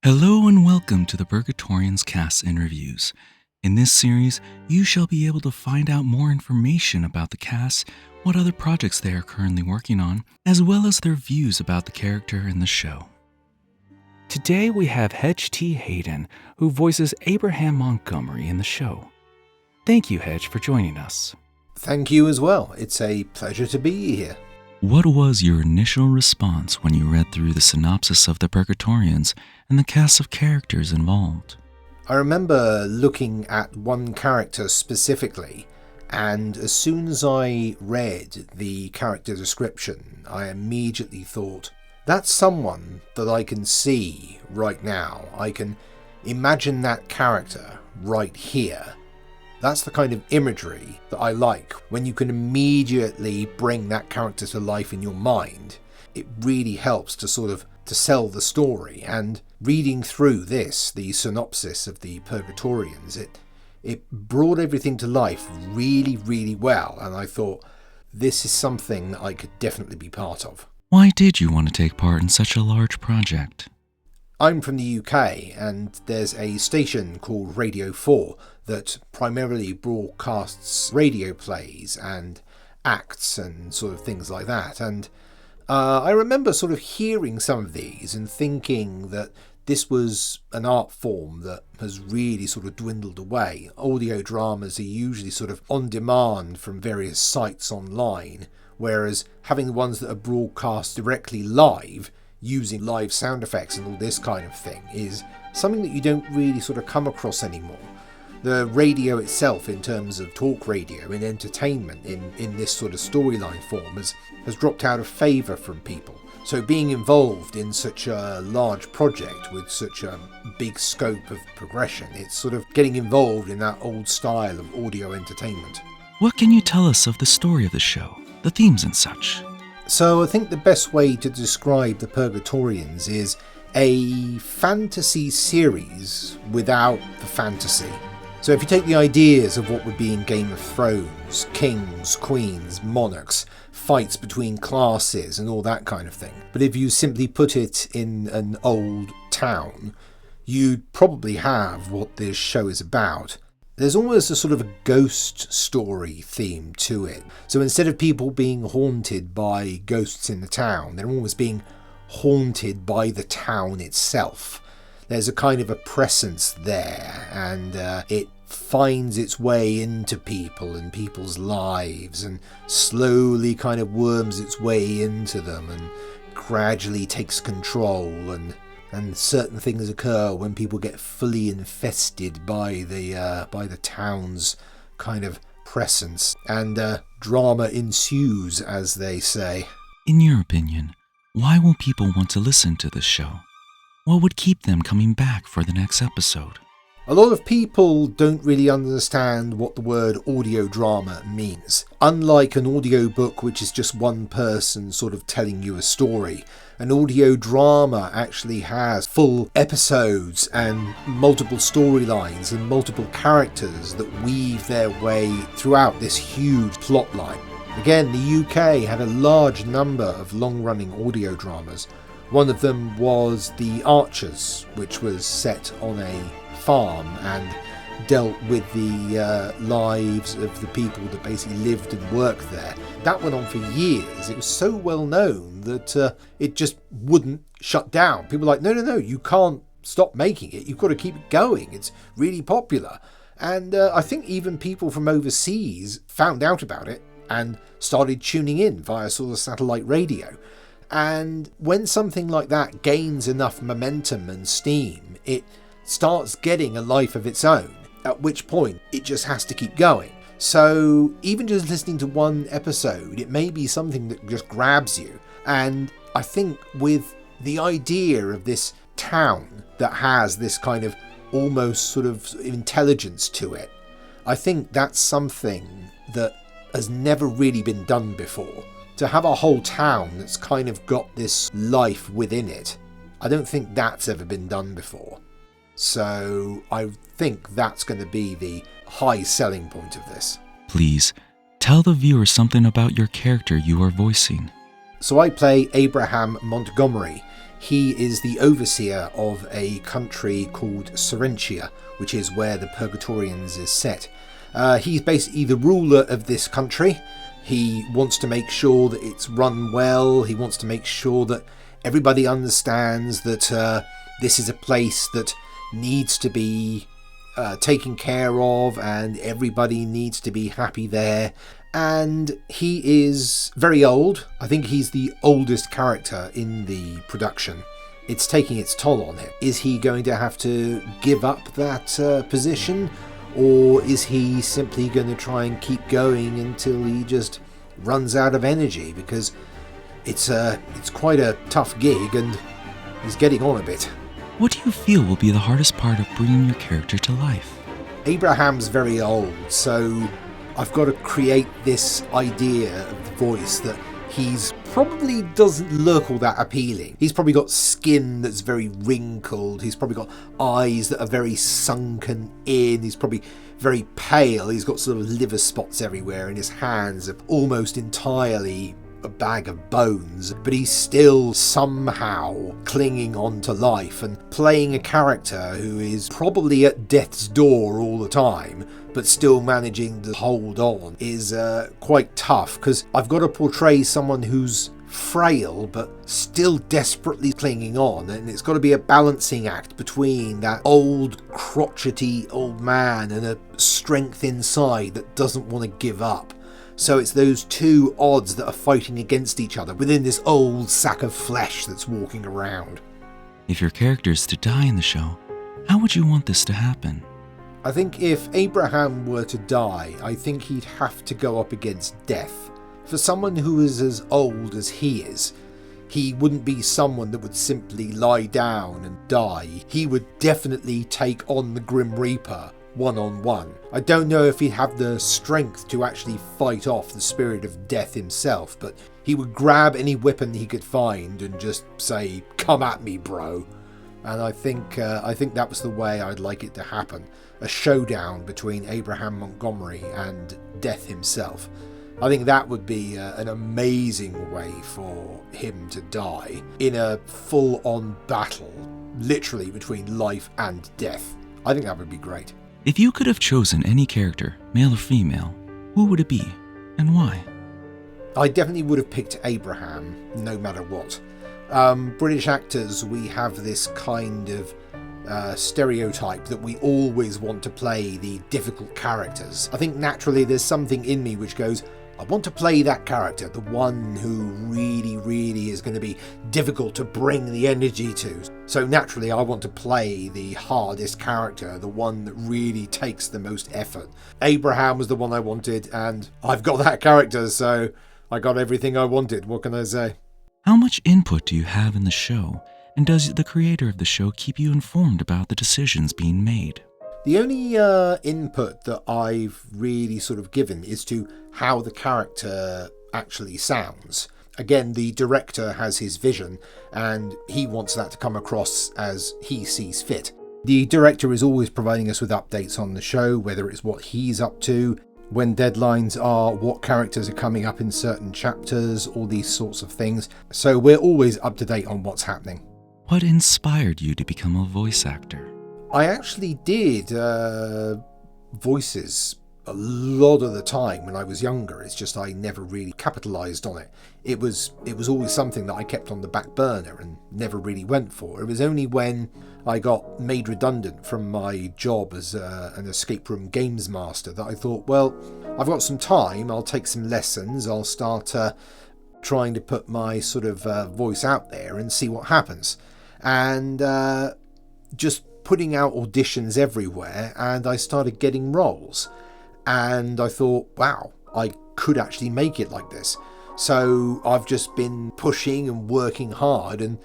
Hello and welcome to the Purgatorians Cast and Reviews. In this series, you shall be able to find out more information about the cast, what other projects they are currently working on, as well as their views about the character in the show. Today we have Hedge T Haiden, who voices Abraham Montgomory in the show. Thank you, Hedge, for joining us. Thank you as well. It's a pleasure to be here. What was your initial response when you read through the synopsis of the Purgatorians and the cast of characters involved? I remember looking at one character specifically, and as soon as I read the character description, I immediately thought, that's someone that I can see right now. I can imagine that character right here. That's the kind of imagery that I like, when you can immediately bring that character to life in your mind. It really helps to sell the story, and reading through this, the synopsis of the Purgatorians, it brought everything to life really, really well, and I thought, this is something that I could definitely be part of. Why did you want to take part in such a large project? I'm from the UK, and there's a station called Radio 4 that primarily broadcasts radio plays and acts and sort of things like that. And I remember sort of hearing some of these and thinking that this was an art form that has really sort of dwindled away. Audio dramas are usually sort of on demand from various sites online, whereas having the ones that are broadcast directly live using live sound effects and all this kind of thing is something that you don't really sort of come across anymore. The radio itself, in terms of talk radio and entertainment in this sort of storyline form, has dropped out of favour from people. So being involved in such a large project with such a big scope of progression, it's sort of getting involved in that old style of audio entertainment. What can you tell us of the story of the show, the themes and such? So I think the best way to describe the Purgatorians is a fantasy series without the fantasy. So if you take the ideas of what would be in Game of Thrones, kings, queens, monarchs, fights between classes and all that kind of thing. But if you simply put it in an old town, you'd probably have what this show is about. There's almost a sort of a ghost story theme to it. So instead of people being haunted by ghosts in the town, they're almost being haunted by the town itself. There's a kind of a presence there, and it finds its way into people and people's lives and slowly kind of worms its way into them and gradually takes control, and certain things occur when people get fully infested by the town's kind of presence, and drama ensues, as they say. In your opinion, why will people want to listen to this show? What would keep them coming back for the next episode? A lot of people don't really understand what the word audio drama means. Unlike an audio book, which is just one person sort of telling you a story, an audio drama actually has full episodes and multiple storylines and multiple characters that weave their way throughout this huge plot line. Again, the UK had a large number of long-running audio dramas. One of them was The Archers, which was set on a farm and dealt with the lives of the people that basically lived and worked there. That went on for years. It was so well known that it just wouldn't shut down. People were like, no, you can't stop making it. You've got to keep it going. It's really popular. And I think even people from overseas found out about it and started tuning in via sort of satellite radio. And when something like that gains enough momentum and steam, it starts getting a life of its own, at which point it just has to keep going. So even just listening to one episode, it may be something that just grabs you. And I think with the idea of this town that has this kind of almost sort of intelligence to it, I think that's something that has never really been done before. To have a whole town that's kind of got this life within it, I don't think that's ever been done before. So I think that's going to be the high selling point of this. Please, tell the viewer something about your character you are voicing. So I play Abraham Montgomory. He is the overseer of a country called Serentia, which is where the Purgatorians is set. He's basically the ruler of this country. He wants to make sure that it's run well. He wants to make sure that everybody understands that this is a place that needs to be taken care of, and everybody needs to be happy there. And he is very old. I think he's the oldest character in the production. It's taking its toll on him. Is he going to have to give up that position? Or is he simply going to try and keep going until he just runs out of energy? Because it's quite a tough gig and he's getting on a bit. What do you feel will be the hardest part of bringing your character to life? Abraham's very old, so I've got to create this idea of the voice that he's probably doesn't look all that appealing. He's probably got skin that's very wrinkled. He's probably got eyes that are very sunken in. He's probably very pale. He's got sort of liver spots everywhere, and his hands are almost entirely a bag of bones, but he's still somehow clinging on to life and playing a character who is probably at death's door all the time, but still managing to hold on is quite tough, because I've got to portray someone who's frail but still desperately clinging on, and it's got to be a balancing act between that old crotchety old man and a strength inside that doesn't want to give up. So it's those two odds that are fighting against each other within this old sack of flesh that's walking around. If your character is to die in the show, how would you want this to happen? I think if Abraham were to die, I think he'd have to go up against death. For someone who is as old as he is, he wouldn't be someone that would simply lie down and die. He would definitely take on the Grim Reaper one-on-one. I don't know if he'd have the strength to actually fight off the spirit of death himself, but he would grab any weapon he could find and just say, "Come at me, bro." And I think that was the way I'd like it to happen. A showdown between Abraham Montgomery and death himself. I think that would be an amazing way for him to die in a full-on battle, literally between life and death. I think that would be great. If you could have chosen any character, male or female, who would it be and why? I definitely would have picked Abraham, no matter what. British actors, we have this kind of stereotype that we always want to play the difficult characters. I think naturally there's something in me which goes, I want to play that character, the one who really, really is going to be difficult to bring the energy to. So naturally I want to play the hardest character, the one that really takes the most effort. Abraham was the one I wanted, and I've got that character, so I got everything I wanted. What can I say? How much input do you have in the show, and does the creator of the show keep you informed about the decisions being made? The only input that I've really sort of given is to how the character actually sounds. Again, the director has his vision, and he wants that to come across as he sees fit. The director is always providing us with updates on the show, whether it's what he's up to, when deadlines are, what characters are coming up in certain chapters, all these sorts of things. So we're always up to date on what's happening. What inspired you to become a voice actor? I actually did voices a lot of the time when I was younger. It's just I never really capitalised on it. It was always something that I kept on the back burner and never really went for. It was only when I got made redundant from my job as an escape room games master that I thought, well, I've got some time, I'll take some lessons, I'll start trying to put my sort of voice out there and see what happens. And just putting out auditions everywhere, and I started getting roles. And I thought, wow, I could actually make it like this. So I've just been pushing and working hard and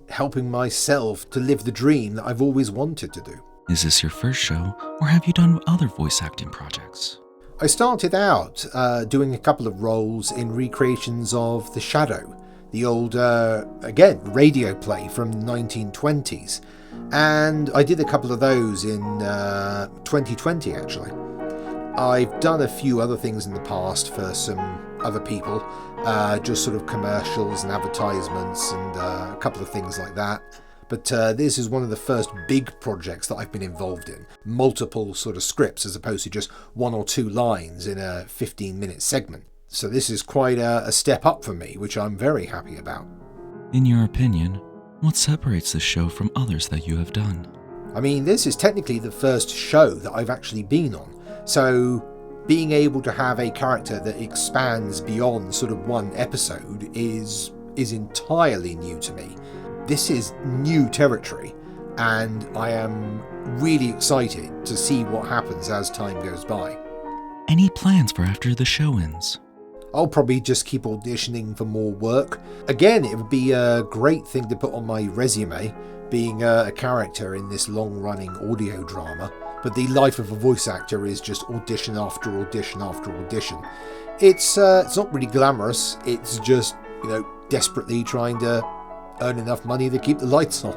helping myself to live the dream that I've always wanted to do. Is this your first show, or have you done other voice acting projects? I started out doing a couple of roles in recreations of The Shadow, the old, again, radio play from the 1920s. And I did a couple of those in 2020, actually. I've done a few other things in the past for some other people, just sort of commercials and advertisements and a couple of things like that. But this is one of the first big projects that I've been involved in. Multiple sort of scripts as opposed to just one or two lines in a 15-minute segment. So this is quite a step up for me, which I'm very happy about. In your opinion, what separates this show from others that you have done? I mean, this is technically the first show that I've actually been on. So being able to have a character that expands beyond sort of one episode is entirely new to me. This is new territory, and I am really excited to see what happens as time goes by. Any plans for after the show ends? I'll probably just keep auditioning for more work. Again, it would be a great thing to put on my resume, being a character in this long-running audio drama. But the life of a voice actor is just audition after audition after audition. It's not really glamorous. It's just, desperately trying to earn enough money to keep the lights on.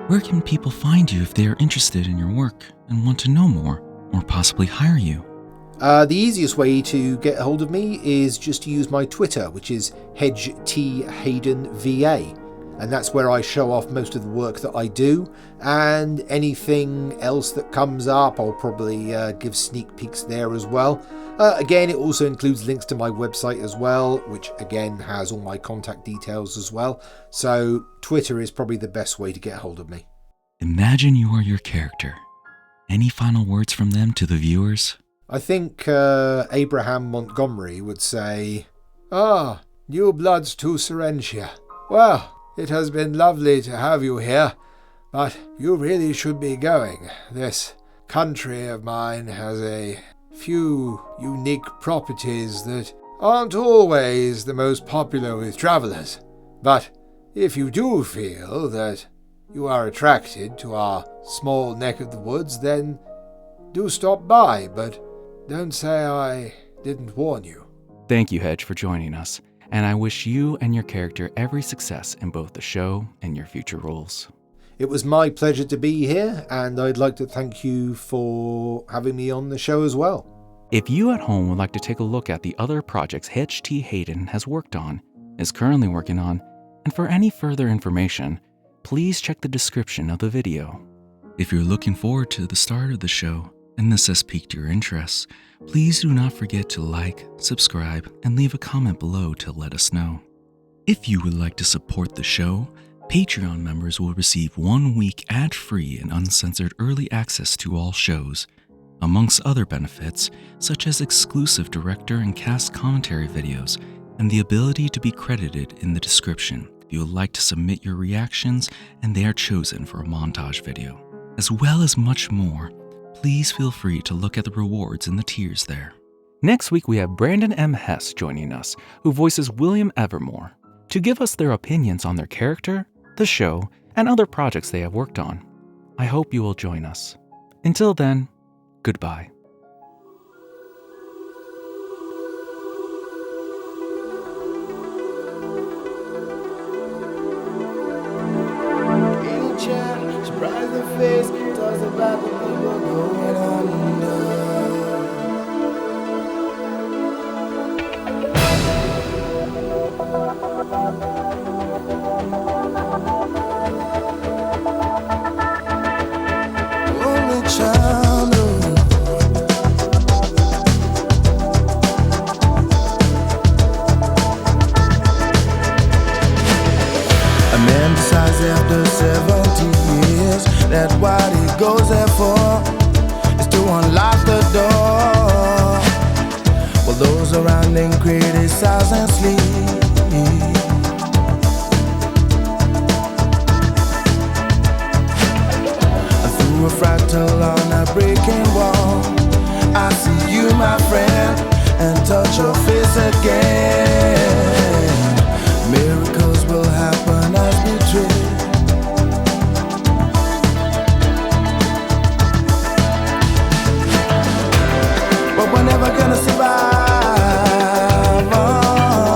Where can people find you if they are interested in your work and want to know more, or possibly hire you? The easiest way to get a hold of me is just to use my Twitter, which is Hedge T Haiden VA. And that's where I show off most of the work that I do, and anything else that comes up I'll probably give sneak peeks there as well. Again, it also includes links to my website as well, which again has all my contact details as well. So Twitter is probably the best way to get a hold of me. Imagine you are your character. Any final words from them to the viewers? I think Abraham Montgomory would say, new bloods to Serentia. Well, it has been lovely to have you here, but you really should be going. This country of mine has a few unique properties that aren't always the most popular with travellers. But if you do feel that you are attracted to our small neck of the woods, then do stop by, but don't say I didn't warn you. Thank you, Hedge, for joining us. And I wish you and your character every success in both the show and your future roles. It was my pleasure to be here, and I'd like to thank you for having me on the show as well. If you at home would like to take a look at the other projects Hedge T Haiden has worked on, is currently working on, and for any further information, please check the description of the video. If you're looking forward to the start of the show and this has piqued your interest, please do not forget to like, subscribe, and leave a comment below to let us know. If you would like to support the show, Patreon members will receive 1 week ad-free and uncensored early access to all shows, amongst other benefits such as exclusive director and cast commentary videos and the ability to be credited in the description if you would like to submit your reactions and they are chosen for a montage video. As well as much more, please feel free to look at the rewards in the tiers there. Next week we have Brandon M. Hess joining us, who voices William Evermore, to give us their opinions on their character, the show, and other projects they have worked on. I hope you will join us. Until then, goodbye. Surprise the face, talks about the people going under. Only child, a man decides after 70 years that what he goes there for is to unlock the door, while those around him criticize and sleep. And through a fractal on a breaking wall, I see you, my friend, and touch your face again. Miracles will happen as we dream. But we're never gonna survive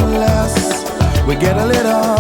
unless we get a little